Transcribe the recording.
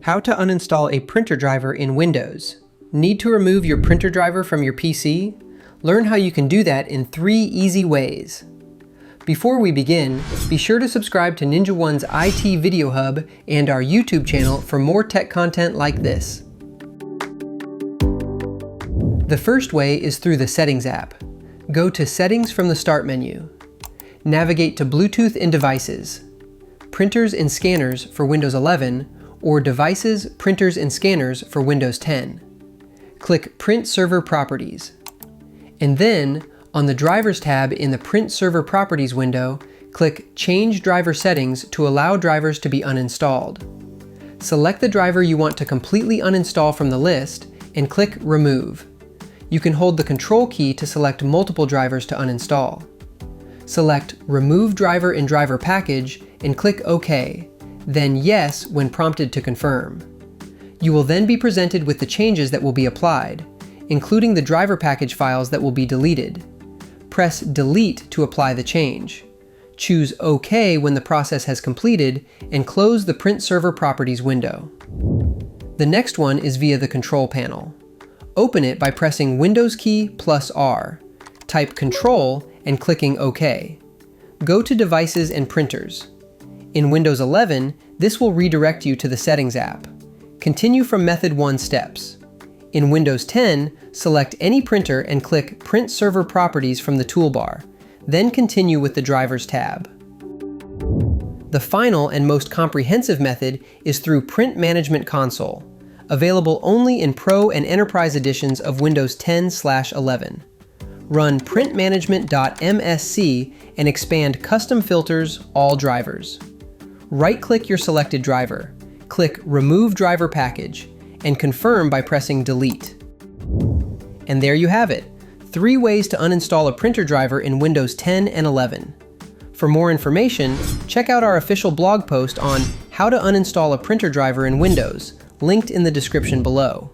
How to uninstall a printer driver in Windows. Need to remove your printer driver from your PC? Learn how you can do that in 3 easy ways. Before we begin, be sure to subscribe to NinjaOne's IT Video Hub and our YouTube channel for more tech content like this. The first way is through the Settings app. Go to Settings from the Start menu. Navigate to Bluetooth in Devices, Printers and Scanners for Windows 11, or Devices, Printers and Scanners for Windows 10. Click Print Server Properties. And then, on the Drivers tab in the Print Server Properties window, click Change Driver Settings to allow drivers to be uninstalled. Select the driver you want to completely uninstall from the list and click Remove. You can hold the Control key to select multiple drivers to uninstall. Select Remove Driver in Driver Package and click OK, then Yes when prompted to confirm. You will then be presented with the changes that will be applied, including the driver package files that will be deleted. Press Delete to apply the change. Choose OK when the process has completed and close the Print Server Properties window. The next one is via the Control panel. Open it by pressing Windows key plus R. Type Control and clicking OK. Go to Devices and Printers. In Windows 11, this will redirect you to the Settings app. Continue from Method 1 steps. In Windows 10, select any printer and click Print Server Properties from the toolbar, then continue with the Drivers tab. The final and most comprehensive method is through Print Management Console, available only in Pro and Enterprise editions of Windows 10/11. Run printmanagement.msc and expand Custom Filters All Drivers. Right-click your selected driver, click Remove Driver Package, and confirm by pressing Delete. And there you have it, 3 ways to uninstall a printer driver in Windows 10 and 11. For more information, check out our official blog post on how to uninstall a printer driver in Windows, linked in the description below.